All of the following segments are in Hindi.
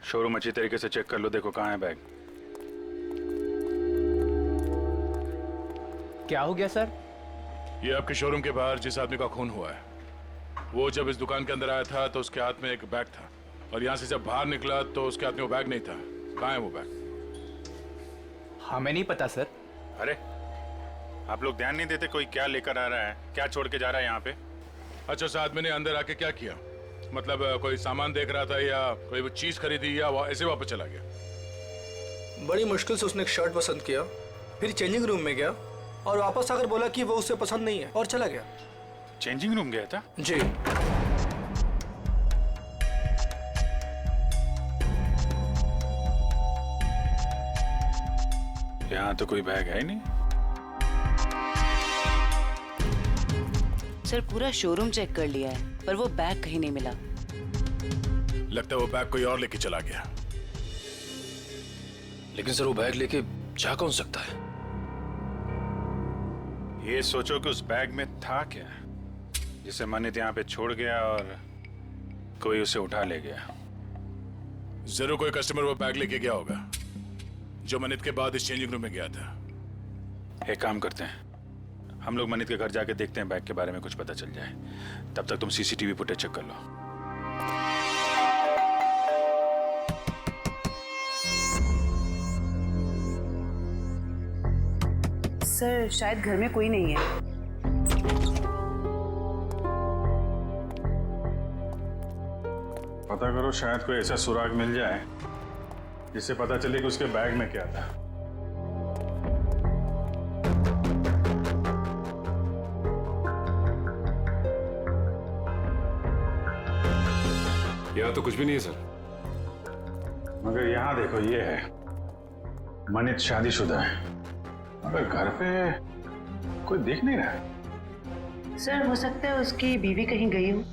शोरूम अच्छी तरीके से चेक कर लो, देखो कहाँ है बैग। क्या हो गया सर? ये आपके शोरूम के बाहर जिस आदमी का खून हुआ है, वो जब इस दुकान के अंदर आया था तो उसके हाथ में एक बैग था, और यहाँ से जब बाहर निकला तो उसके हाथ में वो बैग नहीं था। कहाँ है वो बैग? हमें नहीं पता सर। अरे आप लोग ध्यान नहीं देते कोई क्या लेकर आ रहा है, क्या छोड़ के जा रहा है यहाँ पे? अच्छा, उस आदमी ने अंदर आके क्या किया? मतलब कोई सामान देख रहा था या कोई वो चीज खरीदी या ऐसे वापस चला गया? बड़ी मुश्किल से उसने एक शर्ट पसंद किया, फिर चेंजिंग रूम में गया और वापस आकर बोला कि वो उसे पसंद नहीं है और चला गया। चेंजिंग रूम गया था? जी। यहाँ तो कोई बैग है ही नहीं। सर पूरा शोरूम चेक कर लिया है पर वो बैग कहीं नहीं मिला। लगता है वो बैग कोई और लेके चला गया। लेकिन सर वो बैग लेके जा कौन सकता है? ये सोचो कि उस बैग में था क्या जिसे मनित यहाँ पे छोड़ गया और कोई उसे उठा ले गया। जरूर कोई कस्टमर वो बैग लेके गया होगा जो मनित के बाद इस चेंजिंग रूम में गया था। एक काम करते हैं, हम लोग मनित के घर जाके देखते हैं बैग के बारे में कुछ पता चल जाए। तब तक तुम सीसीटीवी फुटेज चेक कर लो। सर शायद घर में कोई नहीं है। पता करो, शायद कोई ऐसा सुराग मिल जाए जिससे पता चले कि उसके बैग में क्या था। यहाँ तो कुछ भी नहीं है सर। मगर यहाँ देखो, ये है मनित शादीशुदा है, मगर घर पे कोई देख नहीं रहा है। सर हो सकता है उसकी बीवी कहीं गई हो।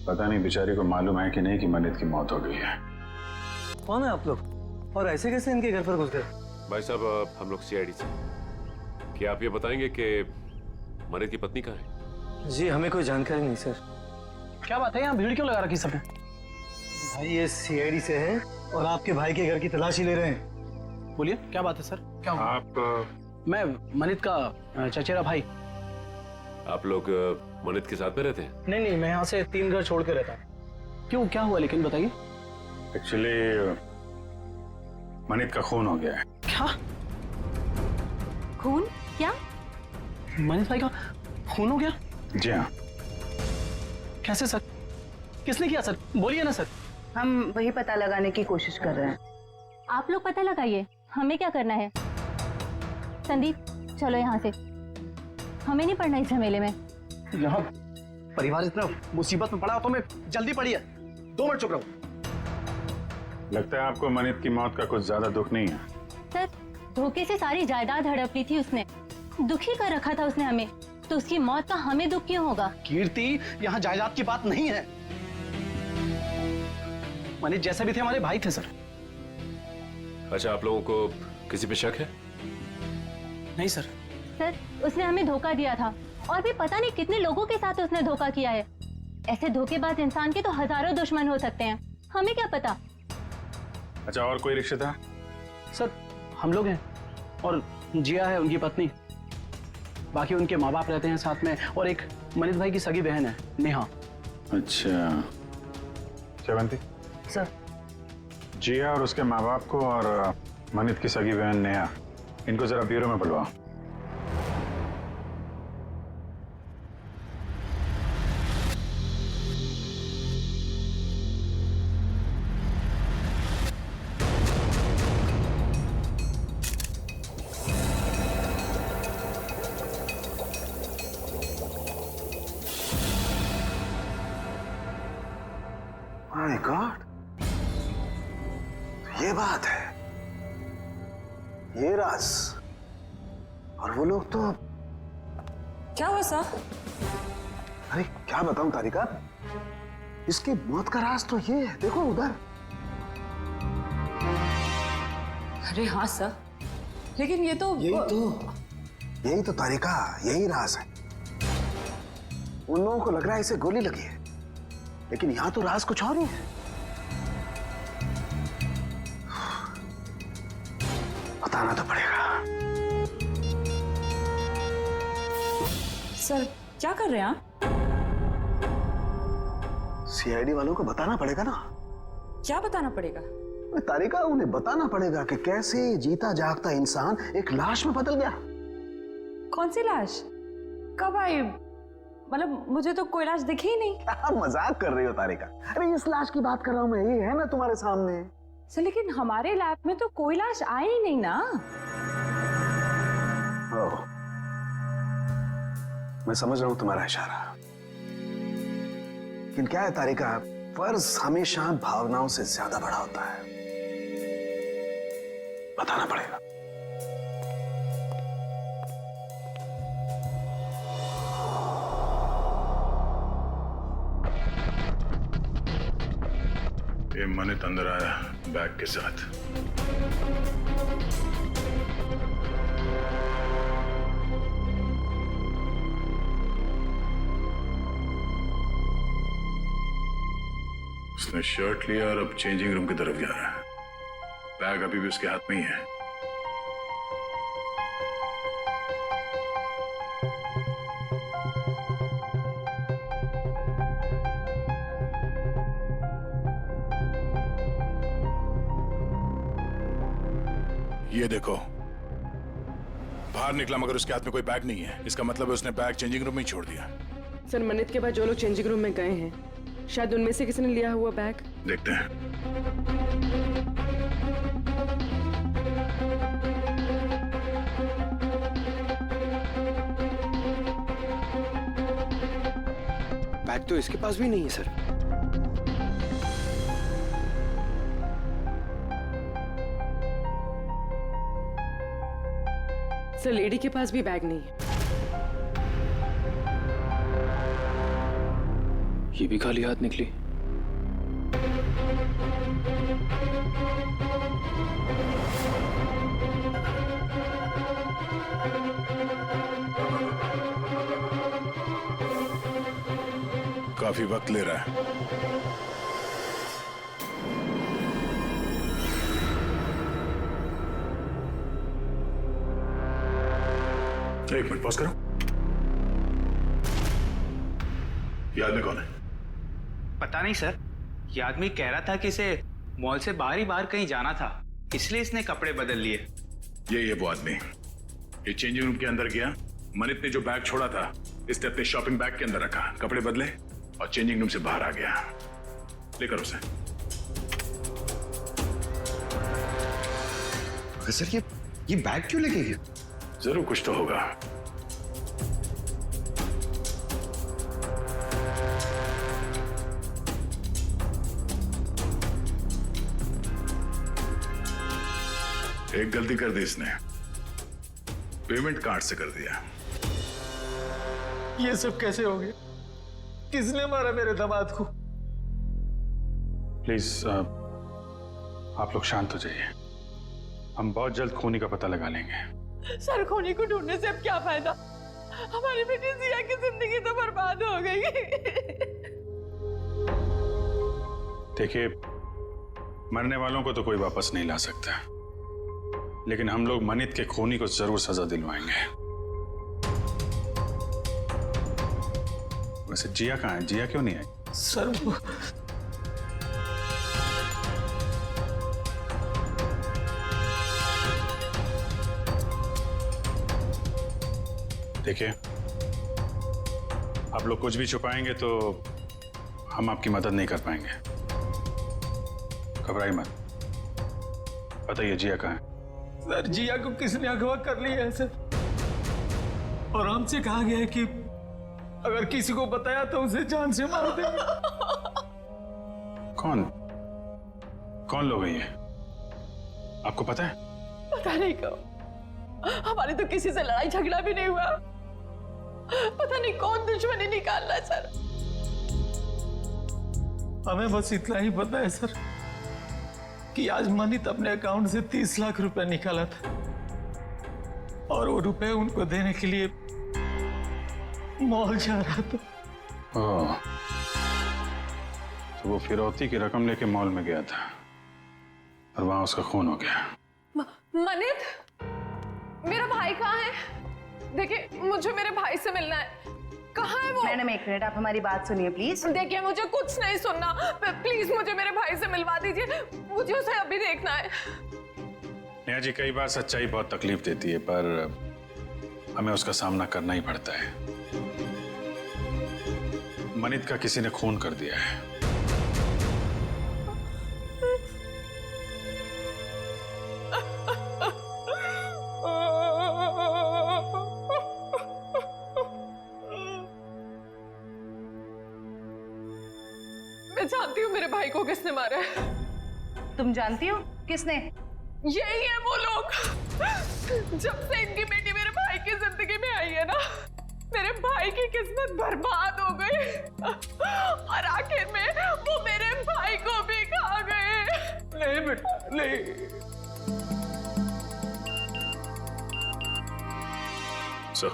पता नहीं बेचारी को मालूम है कि नहीं कि मनित की मौत हो गई है। कौन है आप लोग और ऐसे कैसे इनके घर पर घुस गए? भाई साहब हम लोग सीआईडी से। क्या आप ये बताएंगे कि मनित की पत्नी कहाँ है? जी हमें कोई जानकारी नहीं सर। क्या बात है, यहाँ भीड़ क्यों लगा रखी सबने? भाई ये सीआईडी से है और आपके भाई के घर की तलाशी ले रहे हैं। बोलिए क्या बात है सर, क्या हुआ? आप मैं मनित का चचेरा भाई। आप लोग मनित के साथ में रहते हैं? नहीं नहीं, मैं यहाँ से 3 घर छोड़ के रहता हूँ। क्यों, क्या हुआ लेकिन बताइए। एक्चुअली मनित का खून हो गया है। क्या खून? क्या? मनीष भाई का खून हो गया? जी हाँ। कैसे सर, किसने किया सर, बोलिए ना सर। हम वही पता लगाने की कोशिश कर रहे हैं। आप लोग पता लगाइए, हमें क्या करना है। संदीप चलो यहाँ से, हमें नहीं पड़ना इस झमेले में। यहाँ परिवार इतना मुसीबत में पड़ा तो मैं जल्दी पड़ी है। 2 मिनट चुप रहो। लगता है आपको मनित की मौत का कुछ ज्यादा दुख नहीं है। सर धोखे से सारी जायदाद हड़प ली थी उसने, दुखी कर रखा था उसने हमें, तो उसकी मौत का हमें दुख क्यों होगा? कीर्ति, यहाँ जायदाद की बात नहीं है। मनीष जैसे भी थे हमारे भाई थे सर। अच्छा, आप लोगों को किसी पे शक है? नहीं सर। सर उसने हमें धोखा दिया था और भी पता नहीं कितने लोगों के साथ उसने धोखा किया है। ऐसे धोखेबाज इंसान के तो हजारों दुश्मन हो सकते हैं, हमें क्या पता। अच्छा, और कोई रिश्तेदार? सर हम लोग हैं और जिया है उनकी पत्नी, बाकी उनके माँ बाप रहते हैं साथ में, और एक मनीष भाई की सगी बहन है नेहा। अच्छा, श्रवंती सर जिया और उसके माँ बाप को और मनित की सगी बहन नेहा, इनको जरा ब्यूरो में बुलवाओ। माय गॉड, ये बात है, ये राज। और वो लोग तो क्या हुआ सर? अरे क्या बताऊं तारिका, इसकी मौत का राज तो ये है, देखो उधर। अरे हाँ सर, लेकिन ये तो यही तो तारिका, यही राज है। उन लोगों को लग रहा है इसे गोली लगी है, लेकिन यहां तो राज कुछ और ही है। बताना तो पड़ेगा। सर क्या कर रहे हैं आप? सीआईडी वालों को बताना पड़ेगा ना। क्या बताना पड़ेगा? तारिका, उन्हें बताना पड़ेगा कि कैसे जीता जागता इंसान एक लाश में बदल गया। कौन सी लाश? कब आई? मतलब मुझे तो कोई लाश दिखी ही नहीं। मजाक कर रही हो तारिका? अरे इस लाश की बात कर रहा हूं मैं, ये है ना तुम्हारे सामने। सर लेकिन हमारे लैब में तो कोई लाश आई ही नहीं ना। ओह, मैं समझ रहा हूं तुम्हारा इशारा। लेकिन क्या है तारिका, फर्ज हमेशा भावनाओं से ज्यादा बड़ा होता है। बताना पड़ेगा। ये मनित अंदर आया बैग के साथ। उसने शर्ट लिया और अब चेंजिंग रूम की तरफ जा रहा है। बैग अभी भी उसके हाथ में ही है। ये देखो, बाहर निकला मगर उसके हाथ में कोई बैग नहीं है। इसका मतलब है उसने बैग चेंजिंग रूम में ही छोड़ दिया। सर मनित के बाद जो लोग चेंजिंग रूम में गए हैं, शायद उनमें से किसी ने लिया हुआ बैग। देखते हैं। बैग तो इसके पास भी नहीं है सर। सर लेडी के पास भी बैग नहीं है। ये भी खाली हाथ निकली। काफी वक्त ले रहा है। एक मिनट पॉज करो। ये आदमी कौन है? पता नहीं सर, ये आदमी कह रहा था कि इसे मॉल से बाहर ही बाहर कहीं जाना था, इसलिए इसने कपड़े बदल लिए। ये वो आदमी। ये चेंजिंग रूम के अंदर गया। मनित ने जो बैग छोड़ा था इसने अपने शॉपिंग बैग के अंदर रखा, कपड़े बदले और चेंजिंग रूम से बाहर आ गया। लेकर उसे। सर ये बैग क्यों लेके गया? जरूर कुछ तो होगा। एक गलती कर दी इसने, पेमेंट कार्ड से कर दिया। ये सब कैसे हो गया? किसने मारा मेरे दामाद को? प्लीज आप लोग शांत हो जाइए। हम बहुत जल्द खूनी का पता लगा लेंगे। सर खूनी को ढूंढने से अब क्या फायदा? हमारी बेटी जिया की जिंदगी तो बर्बाद हो गई। देखिए, मरने वालों को तो कोई वापस नहीं ला सकता, लेकिन हम लोग मनित के खूनी को जरूर सजा दिलवाएंगे। वैसे जिया कहाँ है? जिया क्यों नहीं आई? सर वो देखिए, आप लोग कुछ भी छुपाएंगे तो हम आपकी मदद नहीं कर पाएंगे। घबराइए मत, बताइए जिया कहाँ है? सर जिया को किसने अगवा कर लिया है सर, और हमसे कहा गया है कि अगर किसी को बताया तो उसे जान से मार देंगे। कौन लोग हैं ये? आपको पता है? पता नहीं कब, हमारी तो किसी से लड़ाई झगड़ा भी नहीं हुआ। पता नहीं कौन दुश्मनी निकाल रहा है सर। हमें बस इतना ही पता है सर कि आज मनित अपने अकाउंट से 30 लाख रुपए निकाला था और वो रुपए उनको देने के लिए मॉल जा रहा था। ओह, तो वो फिरौती की रकम लेके मॉल में गया था और वहां उसका खून हो गया। मनित मेरा भाई कहाँ है? देखिए मुझे मेरे भाई से मिलना है। कहाँ है वो? मैडम एक मिनट, आप हमारी बात सुनिए प्लीज। देखिए मुझे कुछ नहीं सुनना, प्लीज मुझे मेरे भाई से मिलवा दीजिए, मुझे उसे अभी देखना है। नेहा जी, कई बार सच्चाई बहुत तकलीफ देती है, पर हमें उसका सामना करना ही पड़ता है। मनित का किसी ने खून कर दिया है। मैं जानती हूँ मेरे भाई को किसने मारा है। तुम जानती हो किसने? यही है वो लोग। जब से इनकी बेटी मेरे भाई की जिंदगी में आई है ना, मेरे भाई की किस्मत बर्बाद हो गई और आखिर में वो मेरे भाई को भी खा गए। नहीं बेटा नहीं। सर,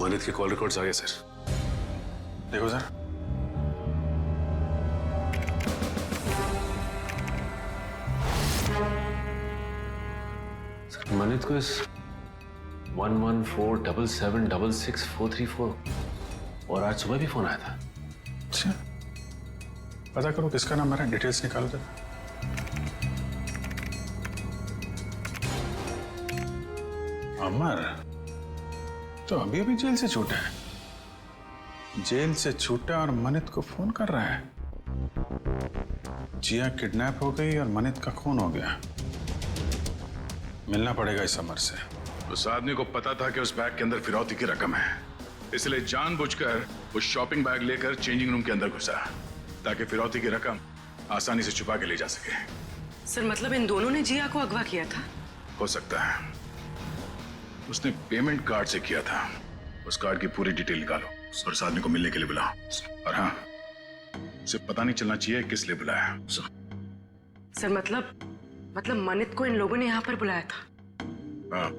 मनित के कॉल रिकॉर्ड्स आ गए सर। देखो सर। मनित को इस 1147776644 और आज सुबह भी फोन आया था। अच्छा, पता करो किसका नंबर है, डिटेल्स निकालो जरा। अमर तो अभी अभी जेल से छूटा है। जेल से छूटा और मनित को फोन कर रहा है। जिया किडनैप हो गई और मनित का खून हो गया। मिलना पड़ेगा इस अमर से। उस आदमी को पता था कि उस बैग के अंदर फिरौती की रकम है, इसलिए जानबूझकर वो शॉपिंग बैग लेकर चेंजिंग रूम के अंदर घुसा ताकि फिरौती की रकम आसानी से छुपा के ले जा सके। सर मतलब इन दोनों ने जिया को अगवा किया था? हो सकता है। उसने पेमेंट कार्ड से किया था। उस कार्ड की पूरी डिटेल निकालो और उस आदमी को मिलने के लिए बुलाओ। और हाँ, उसे पता नहीं चलना चाहिए किस लिए बुलाया। सर मतलब मनित को इन लोगों ने यहाँ पर बुलाया था? हाँ,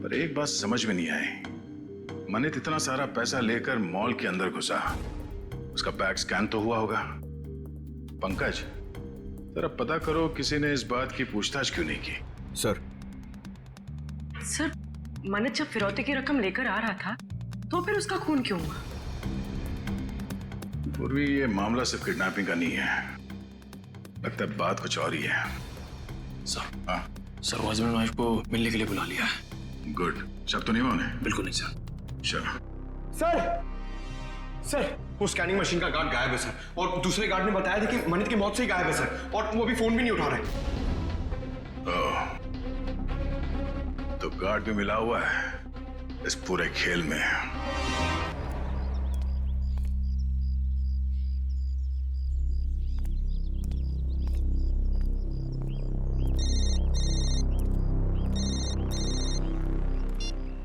पर एक बात समझ में नहीं आई। मनित इतना सारा पैसा लेकर मॉल के अंदर घुसा, उसका बैग स्कैन तो हुआ होगा। पंकज, जरा पता करो किसी ने इस बात की पूछताछ क्यों नहीं की। सर मनित जब फिरौती की रकम लेकर आ रहा था तो फिर उसका खून क्यों हुआ? पूर्वी, ये मामला सिर्फ किडनैपिंग का नहीं है, लगता है बात कुछ और ही है। सर, हाँ सर वो हस्बैंड वाइफ को मिलने के लिए बुला लिया है। गुड, शक तो नहीं हुआ उन्हें? बिल्कुल नहीं सर। चलो। सर वो स्कैनिंग मशीन का गार्ड गायब है सर, और दूसरे गार्ड ने बताया था कि मनित की मौत से ही गायब है सर, और वो अभी फोन भी नहीं उठा रहे। तो गार्ड भी मिला हुआ है इस पूरे खेल में।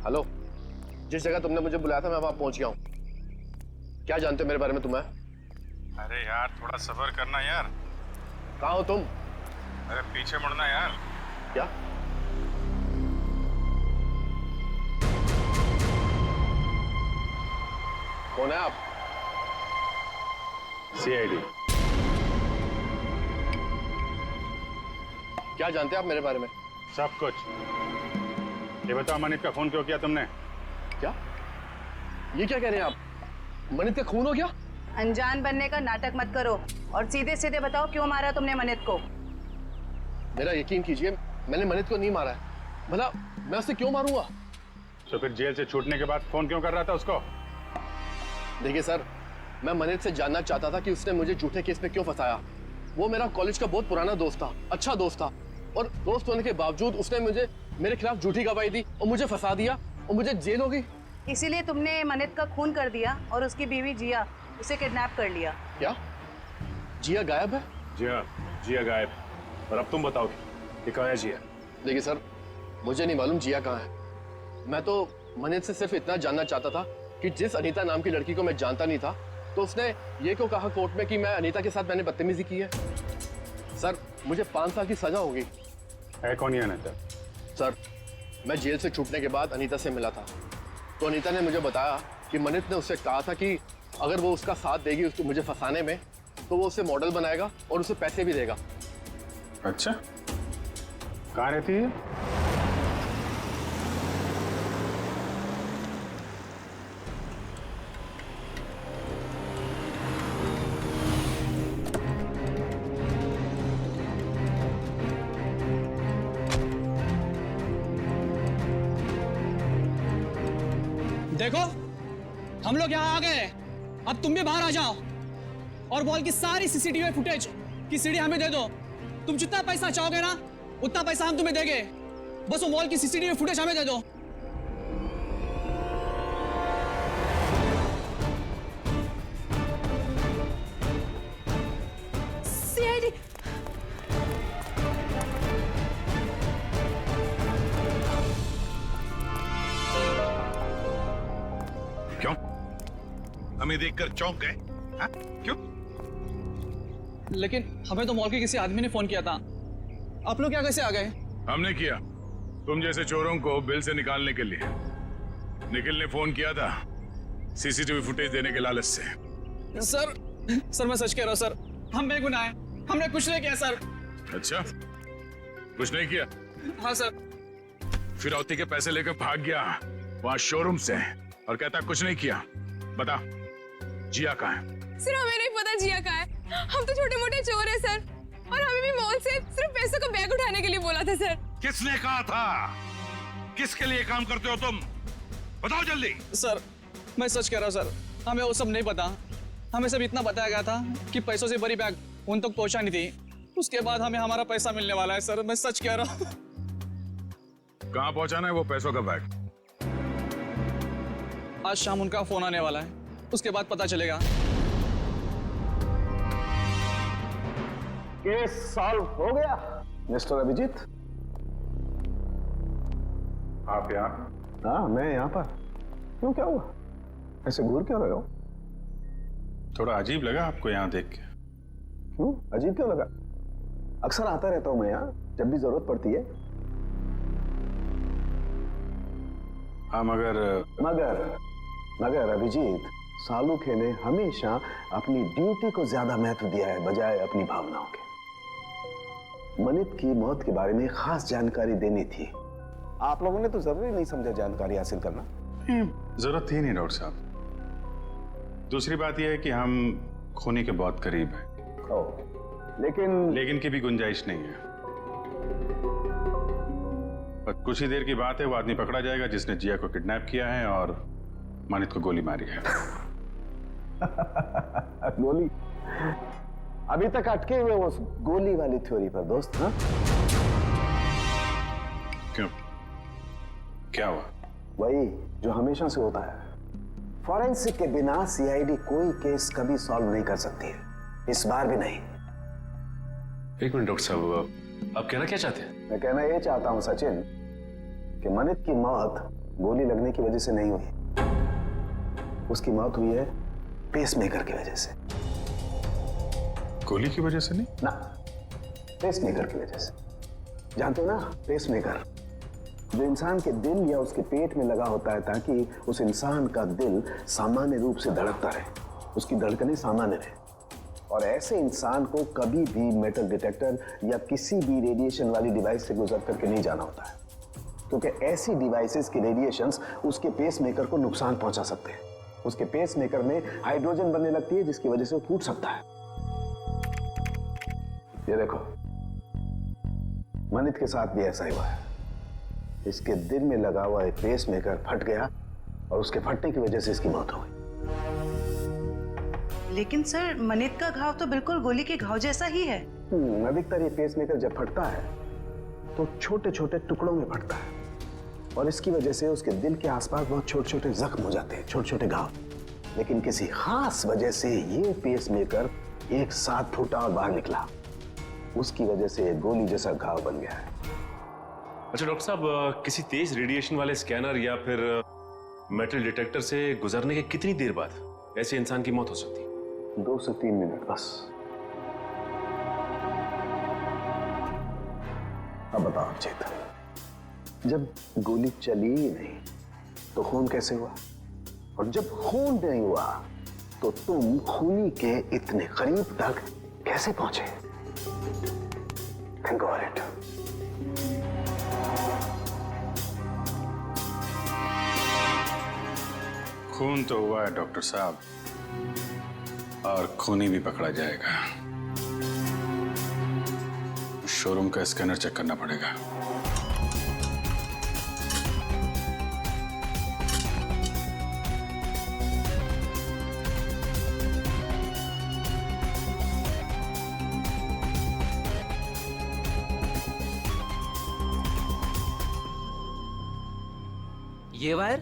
हेलो, जिस जगह तुमने मुझे बुलाया था मैं वहां पहुंच गया हूं। क्या जानते हो मेरे बारे में तुम्हें? अरे यार, थोड़ा सब्र करना यार। कहाँ हो तुम? अरे पीछे मुड़ना यार। क्या? कौन है आप? सीआईडी। क्या जानते हैं आप मेरे बारे में? सब कुछ। ये बताओ, मनित का खून क्यों किया तुमने? क्या? ये क्या कह रहे हैं आप? मनित का खून हो गया? अनजान बनने का नाटक मत करो और सीधे सीधे बताओ क्यों मारा तुमने मनित को? मेरा यकीन कीजिए, मैंने मनित को नहीं मारा है। भला मैं उसे क्यों मारूंगा? तो फिर जेल से छूटने के बाद फोन क्यों कर रहा था उसको? देखिए सर, मैं मनित से जानना चाहता था कि उसने मुझे झूठे केस में क्यों फंसाया। वो मेरा कॉलेज का बहुत पुराना दोस्त था, अच्छा दोस्त था, और दोस्त होने के बावजूद उसने मुझे मेरे खिलाफ झूठी गवाही दी और मुझे फंसा दिया और मुझे जेल हो गई। इसीलिए तुमने मनित का खून कर दिया और उसकी बीवी जिया उसे किडनैप कर लिया। क्या? जिया गायब है? जी हाँ, जिया गायब। और अब तुम बताओ कि कहाँ है जिया? देखिए सर, मुझे नहीं मालूम जिया कहाँ है। मैं तो मनित से सिर्फ इतना जानना चाहता था कि जिस अनीता नाम की लड़की को मैं जानता नहीं था, तो उसने ये क्यों कहा कोर्ट में कि मैं अनीता के साथ मैंने बदतमीजी की है। सर, मुझे 5 साल की सजा होगी। है कौन ये अनीता? सर, मैं जेल से छूटने के बाद अनीता से मिला था, तो अनीता ने मुझे बताया कि मनित ने उससे कहा था कि अगर वो उसका साथ देगी उसको मुझे फंसाने में, तो वो उसे मॉडल बनाएगा और उसे पैसे भी देगा। अच्छा, कहाँ रहती है? देखो, हम लोग यहाँ आ गए, अब तुम भी बाहर आ जाओ और मॉल की सारी सीसीटीवी फुटेज की सीडी हमें दे दो। तुम जितना पैसा चाहोगे ना, उतना पैसा हम तुम्हें देंगे। बस वो मॉल की सीसीटीवी फुटेज हमें दे दो। सीआईडी क्यों? हमें देखकर चौंक गए? हाँ? क्यों? लेकिन हमें तो मॉल के किसी आदमी ने फोन किया था। आप लोग क्या कैसे आ गए? हमने किया, तुम जैसे चोरों को बिल से निकालने के लिए। निखिल ने फोन किया था सीसीटीवी फुटेज देने के लालच से। सर मैं सच कह रहा हूँ सर, हम बेगुनाह हैं, हमने कुछ नहीं किया सर। अच्छा, कुछ नहीं किया? हाँ सर। फिरौती के पैसे लेकर भाग गया वहां शोरूम से और कहता कुछ नहीं किया। बता, जिया कहाँ है? सर हमें नहीं पता जिया कहाँ है। हम तो छोटे मोटे चोर हैं सर, और हमें भी मॉल से सिर्फ पैसों का बैग उठाने के लिए बोला था सर। किसने कहा था? किसके लिए काम करते हो तुम? बताओ जल्दी। सर मैं सच कह रहा हूँ सर, हमें वो सब नहीं पता। हमें सब इतना बताया गया था कि पैसों से बड़ी बैग उन तक पहुंचानी थी, उसके बाद हमें हमारा पैसा मिलने वाला है। सर मैं सच कह रहा हूँ। कहाँ पहुंचाना है वो पैसों का बैग? आज शाम उनका फोन आने वाला है, उसके बाद पता चलेगा। केस सॉल्व हो गया मिस्टर अभिजीत। आप यहाँ? हाँ मैं यहाँ पर। क्यों, क्या हुआ? ऐसे घूर क्यों रहे हो? थोड़ा अजीब लगा आपको यहाँ देख के। क्यों अजीब क्यों लगा? अक्सर आता रहता हूँ मैं यहाँ जब भी जरूरत पड़ती है। हाँ मगर अभिजीत, सालुखे ने हमेशा अपनी ड्यूटी को ज्यादा महत्व दिया है बजाय अपनी भावनाओं के। मनित की मौत के बारे में खास जानकारी देनी थी, आप लोगों ने तो जरूरी नहीं समझा जानकारी हासिल करना। जरूरत थी नहीं डॉक्टर साहब। दूसरी बात यह है कि हम खूनी के बहुत करीब हैं। लेकिन की भी गुंजाइश नहीं है। पर कुछ ही देर की बात है, वो आदमी पकड़ा जाएगा जिसने जिया को किडनैप किया है और मानित को गोली मारी है। गोली? अभी तक अटके हुए उस गोली वाली थ्योरी पर दोस्त। हाँ क्यों, क्या हुआ? वही जो हमेशा से होता है, फॉरेंसिक के बिना सीआईडी कोई केस कभी सॉल्व नहीं कर सकती है, इस बार भी नहीं। एक मिनट डॉक्टर साहब, आप कहना क्या चाहते हैं? मैं कहना ये चाहता हूं सचिन कि मनित की मौत गोली लगने की वजह से नहीं हुई, उसकी मौत हुई है पेसमेकर की वजह से। गोली की वजह से नहीं ना, पेसमेकर की वजह से। जानते हो ना, पेसमेकर जो इंसान के दिल या उसके पेट में लगा होता है ताकि उस इंसान का दिल सामान्य रूप से धड़कता रहे, उसकी धड़कनें सामान्य रहे। और ऐसे इंसान को कभी भी मेटल डिटेक्टर या किसी भी रेडिएशन वाली डिवाइस से गुजर करके नहीं जाना होता है, क्योंकि ऐसी डिवाइसेस की रेडिएशंस उसके पेसमेकर को नुकसान पहुंचा सकते हैं। उसके पेसमेकर में हाइड्रोजन बनने लगती है जिसकी वजह से वो फूट सकता है। ये देखो, मनित के साथ भी ऐसा ही हुआ है। इसके दिल में लगा हुआ एक पेसमेकर फट गया और उसके फटने की वजह से इसकी मौत हो गई। लेकिन सर, मनित का घाव तो बिल्कुल गोली के घाव जैसा ही है। अधिकतर ये पेसमेकर जब फटता है तो छोटे छोटे टुकड़ों में फटता है और इसकी वजह से उसके दिल के आसपास बहुत छोटे छोटे जख्म हो जाते हैं, छोटे छोटे घाव। लेकिन किसी खास वजह से ये पेसमेकर एक साथ फूटा और बाहर निकला, उसकी वजह से एक गोली जैसा घाव बन गया है। अच्छा डॉक्टर साहब, किसी तेज रेडिएशन वाले स्कैनर या फिर मेटल डिटेक्टर से गुजरने के कितनी देर बाद ऐसे इंसान की मौत हो सकती है? 2 से 3 मिनट बस। अब बताओ चेतन, जब गोली चली ही नहीं तो खून कैसे हुआ? और जब खून नहीं हुआ तो तुम खूनी के इतने करीब तक कैसे पहुंचे? Think about it. खून तो हुआ है डॉक्टर साहब, और खूनी भी पकड़ा जाएगा। शोरूम का स्कैनर चेक करना पड़ेगा। ये वायर?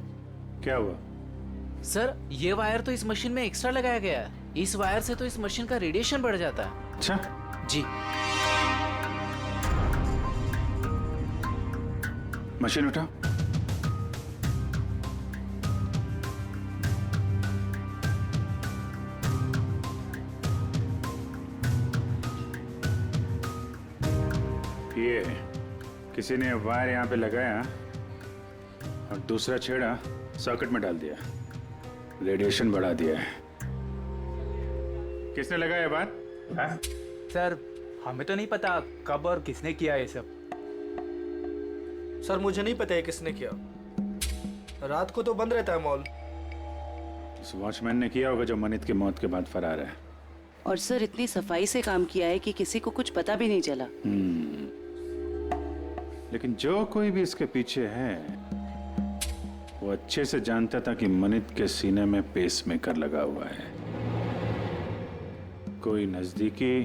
क्या हुआ? सर ये वायर तो इस मशीन में एक्स्ट्रा लगाया गया है। इस वायर से तो इस मशीन का रेडिएशन बढ़ जाता है। अच्छा जी। मशीन उठा। ये किसी ने वायर यहाँ पे लगाया और दूसरा छेड़ा सर्किट में डाल दिया, रेडिएशन बढ़ा दिया है। किसने लगाया बात? सर हमें तो नहीं पता कब और किसने किया ये सब। सर मुझे नहीं पता है किसने किया, रात को तो बंद रहता है मॉल। उस वॉचमैन ने किया होगा जो मनित की मौत के बाद फरार है। और सर इतनी सफाई से काम किया है कि किसी को कुछ पता भी नहीं चला। लेकिन जो कोई भी इसके पीछे है वो अच्छे से जानता था कि मनित के सीने में पेसमेकर लगा हुआ है। कोई नजदीकी,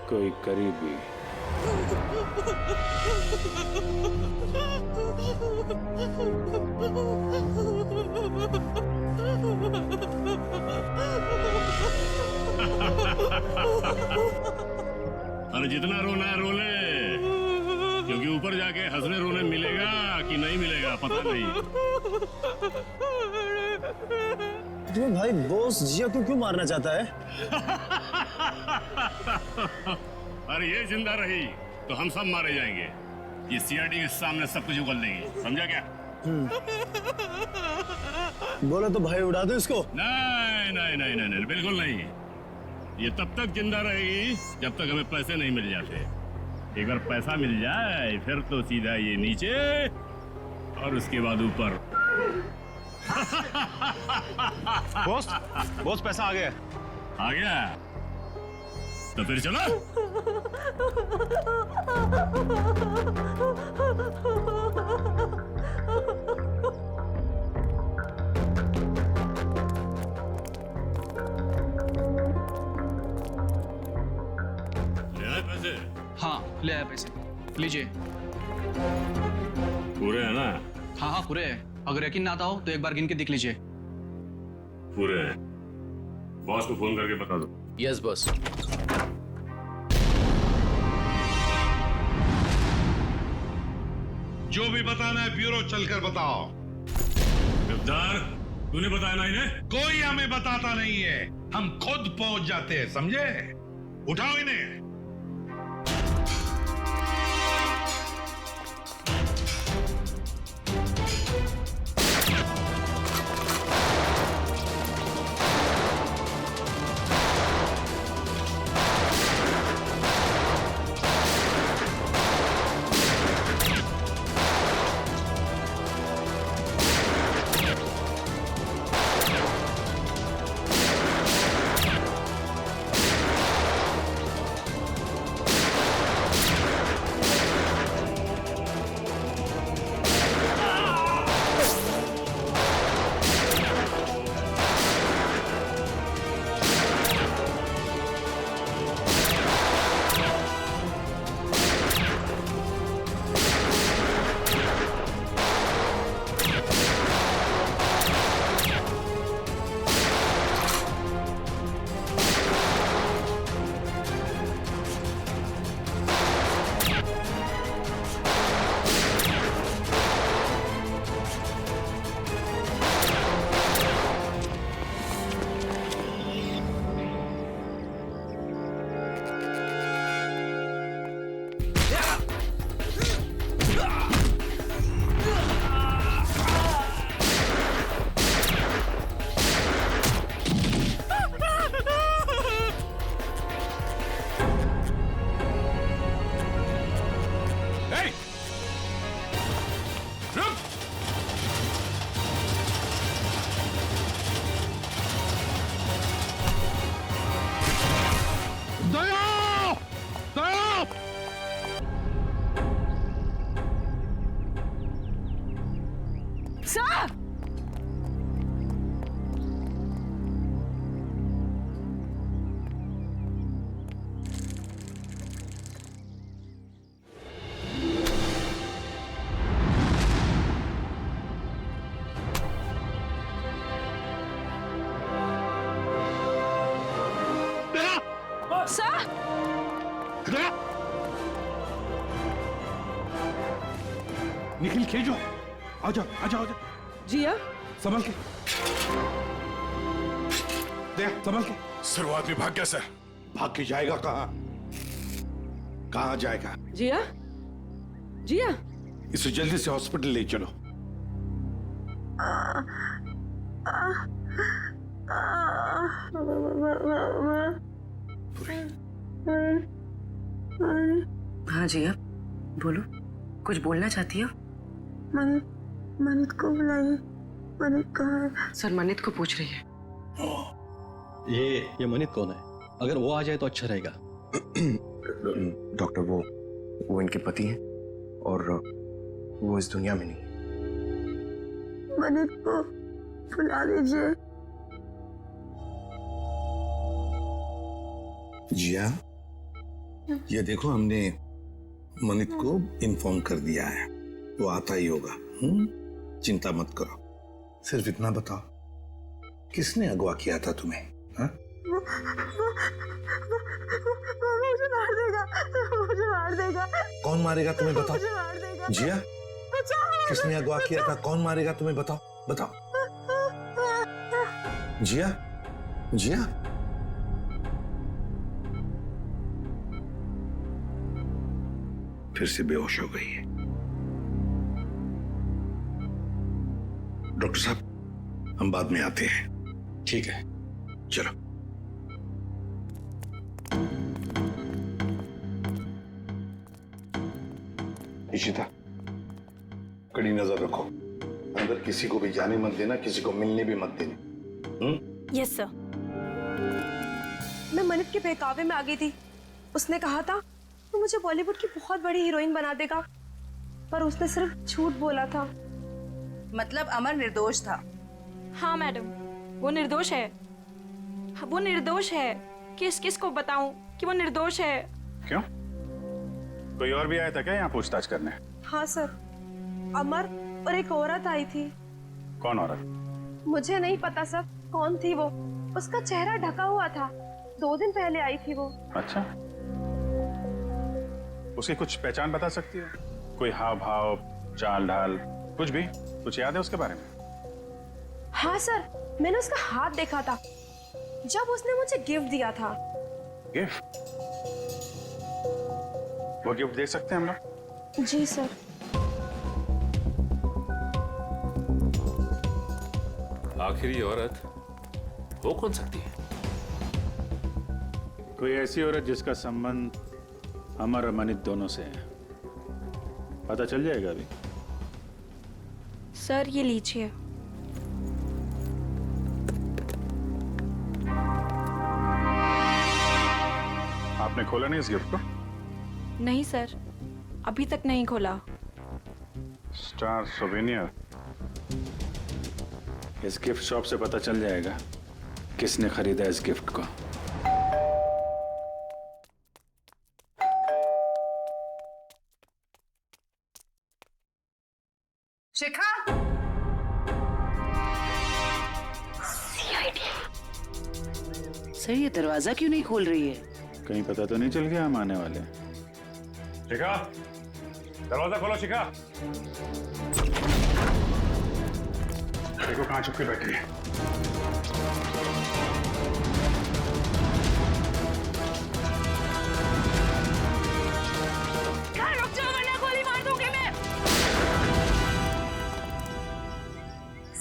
कोई करीबी। अरे जितना रोना है रो ले, क्योंकि ऊपर जाके हंसने रोने मिलेगा कि नहीं मिलेगा पता नहीं। तुम्हें भाई बॉस जिया को क्यों मारना चाहता है? अरे ये जिंदा रही तो हम सब मारे जाएंगे। ये सीआईडी के सामने सब कुछ उगल देगी, समझा क्या? बोले तो भाई उड़ा दो इसको। नहीं नहीं नहीं नहीं, नहीं बिल्कुल नहीं। ये तब तक जिंदा रहेगी जब तक हमें पैसे नहीं मिल जाते। एक बार पैसा मिल जाए फिर तो सीधा ये नीचे और उसके बाद ऊपर। बॉस बॉस पैसा आ गया। आ गया तो फिर चलो। ले आए पैसे? हाँ ले आया पैसे, लीजिए। पूरे है ना? हाँ हाँ पूरे है। अगर यकीन ना आता हो तो एक बार गिन के देख लीजिए। पूरे हैं। बॉस को फोन करके बता दो। Yes boss. जो भी बताना है ब्यूरो चलकर बताओ। गद्दार, तूने बताया ना इन्हें? कोई हमें बताता नहीं है, हम खुद पहुंच जाते हैं, समझे? उठाओ इन्हें। निखिल खींचो, आ जाओ आ जाओ आ जाओ। जिया संभल के, देख संभल के। सर वो आदमी भाग गया सर। भाग के जाएगा कहाँ? कहाँ जाएगा? जिया जिया इसे जल्दी से हॉस्पिटल ले चलो। हाँ जिया बोलो, कुछ बोलना चाहती हो? मनित को बुलाइए। मनित कहाँ है? सर मनित को पूछ रही है। ये मनित कौन है? अगर वो आ जाए तो अच्छा रहेगा। डॉक्टर वो इनके पति हैं और वो इस दुनिया में नहीं। मनित को बुला लीजिए। जिया, ये देखो हमने मनित को इन्फॉर्म कर दिया है, वो आता ही होगा। चिंता मत करो। सिर्फ इतना बताओ, किसने अगवा किया था तुम्हें? हाँ? वो मुझे मार देगा, मुझे मार देगा। कौन मारेगा तुम्हें बताओ? मुझे मार देगा। जिया, किसने अगवा किया था? कौन मारेगा तुम्हें बताओ? बताओ। जिया, जिया, फिर से बेहोश हो गई है। डॉक्टर साहब, हम बाद में आते हैं। ठीक है, चलो। इशिता, कड़ी नजर रखो। अंदर किसी को भी जाने मत देना, किसी को मिलने भी मत देना। Yes sir. मैं मनित के बहकावे में आ गई थी। उसने कहा था वो मुझे बॉलीवुड की बहुत बड़ी हीरोइन बना देगा, पर उसने सिर्फ झूठ बोला था। मतलब अमर निर्दोष था? हाँ मैडम, वो निर्दोष है। वो निर्दोष है। किस को बताऊं कि वो निर्दोष है? क्यों? कोई और भी आया था क्या यहाँ पूछताछ करने? हाँ सर, अमर और एक औरत आई थी। कौन औरत? मुझे नहीं पता सर कौन थी वो। उसका चेहरा ढका हुआ था। 2 दिन पहले आई थी वो। अच्छा, उसकी कुछ पहचान बता सकती है? कोई हाव भाव, चाल ढाल, कुछ भी? कुछ याद है उसके बारे में? हाँ सर, मैंने उसका हाथ देखा था जब उसने मुझे गिफ्ट दिया था। गिफ्ट? वो गिफ्ट दे सकते हैं हम लोग? जी सर। आखिर ये औरत हो कौन सकती है? कोई ऐसी औरत जिसका संबंध अमर और मनित दोनों से है। पता चल जाएगा अभी। सर ये लीजिए। आपने खोला नहीं इस गिफ्ट को? नहीं सर, अभी तक नहीं खोला। Star souvenir. इस गिफ्ट शॉप से पता चल जाएगा किसने खरीदा इस गिफ्ट को। शिखा! सर ये दरवाजा क्यों नहीं खोल रही है? कहीं पता तो नहीं चल गया हम आने वाले? शिखा, दरवाजा खोलो। शिखा, देखो कहां छुप के बैठी है। रुक जाओ वरना गोली मार दूंगी मैं।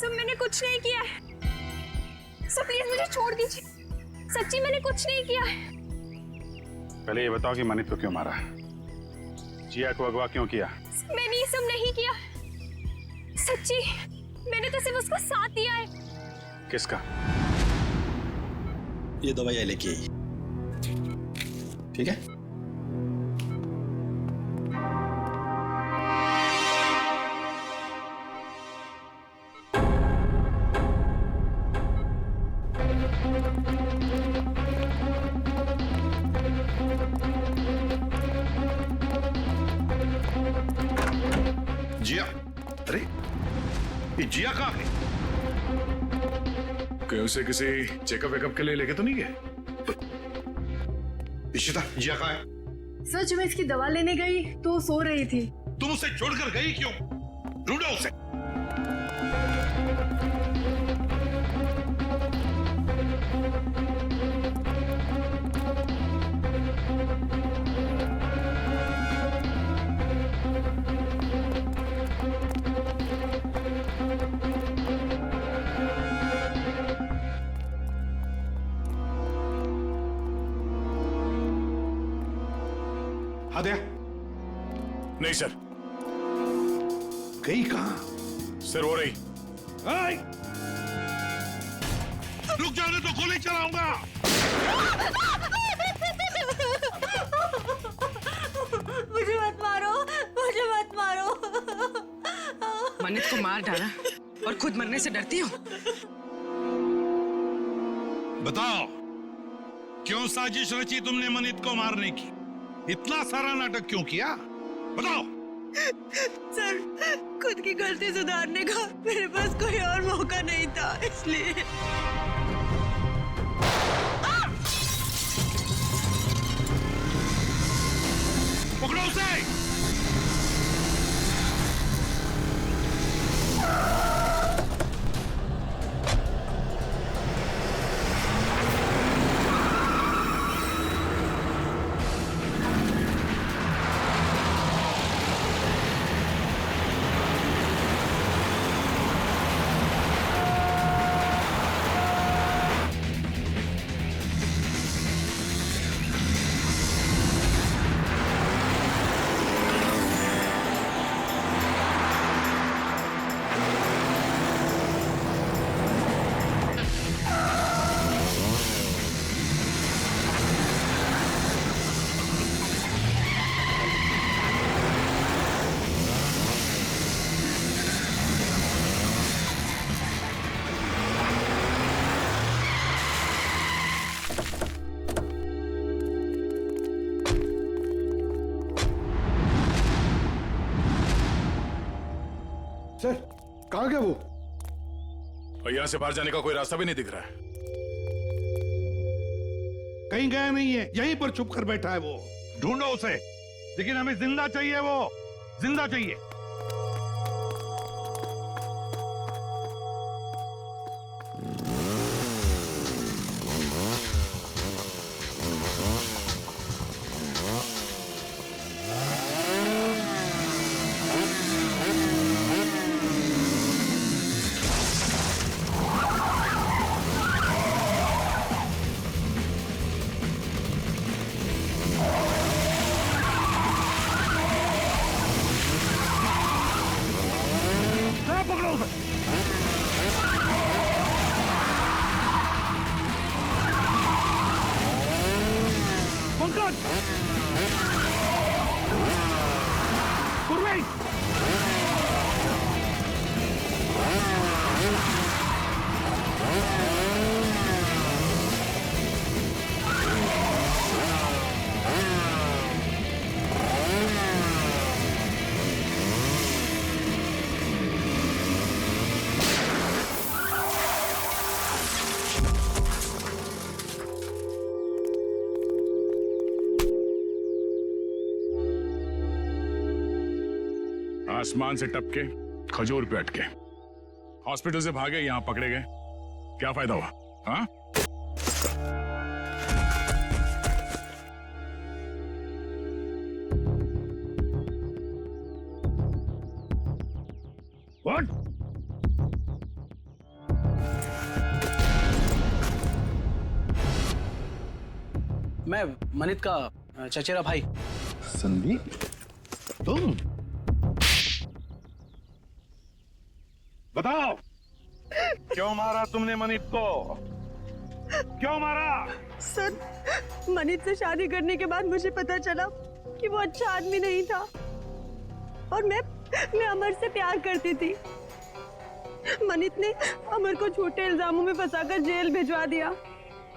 सब मैंने कुछ नहीं किया है। सब प्लीज मुझे छोड़ दीजिए। सच्ची मैंने कुछ नहीं किया है। पहले ये बताओ कि मनित को क्यों मारा? जिया को अगवा क्यों किया? मैंने ये सब नहीं किया। सच्ची मैंने तो सिर्फ उसका साथ दिया है। किसका? ये दवाइयाँ लेके आई, ठीक है? जिया, अरे ये जिया कहाँ गई? कहीं उसे किसी चेकअप वेकअप के लिए लेके तो नहीं गए? इशिता, जिया कहाँ है? सर जब मैं इसकी दवा लेने गई तो सो रही थी। तुम उसे छोड़कर गई क्यों? ढूंढो उसे। आद्या। नहीं सर। गई कहां? सर हो रही। रुक जाने तो गोली चलाऊंगा। मुझे मत मारो, मुझे मत मारो। मन्नत को मार डाला और खुद मरने से डरती हो? बताओ, क्यों साजिश रची तुमने मनित को मारने की? इतना सारा नाटक क्यों किया? बताओ। सर, खुद की गलती सुधारने का मेरे पास कोई और मौका नहीं था, इसलिए। पकड़ो उसे। सर, कहाँ गया वो? और यहाँ से बाहर जाने का कोई रास्ता भी नहीं दिख रहा है। कहीं गया नहीं है, यहीं पर छुप कर बैठा है वो। ढूंढो उसे, लेकिन हमें जिंदा चाहिए, वो जिंदा चाहिए। आसमान से टपके खजूर पे अटके, हॉस्पिटल से भागे, यहां पकड़े गए, क्या फायदा हुआ? हाँ? What? मैं मनित का चचेरा भाई। संदीप, तुम? बताओ, क्यों मारा तुमने मनित को? क्यों मारा? सर, मनित से शादी करने के बाद मुझे पता चला कि वो अच्छा आदमी नहीं था और मैं अमर से प्यार करती थी। मनित ने अमर को झूठे इल्जामों में फंसाकर जेल भिजवा दिया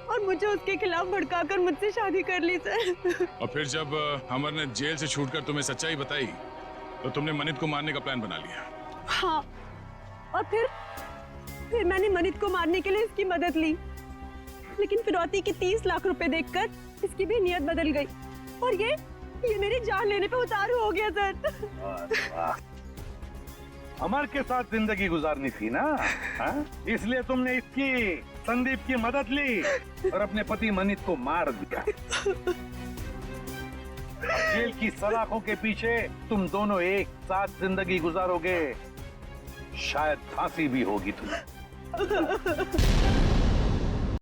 और मुझे उसके खिलाफ भड़काकर मुझसे शादी कर ली सर। और फिर जब अमर ने जेल से छूटकर तुम्हें सच्चाई बताई तो तुमने मनित को मारने का प्लान बना लिया। हाँ, और फिर मैंने मनित को मारने के लिए इसकी मदद ली, लेकिन फिरौती के 30 लाख रुपए देखकर इसकी भी नीयत बदल गई और ये मेरी जान लेने पे उतारू हो गया सर। अमर के साथ जिंदगी गुजारनी थी ना, हाँ? इसलिए तुमने इसकी संदीप की मदद ली और अपने पति मनीत को मार दिया। जेल की सलाखों के पीछे तुम दोनों एक साथ जिंदगी गुजारोगे, शायद फांसी भी होगी तुम्हें।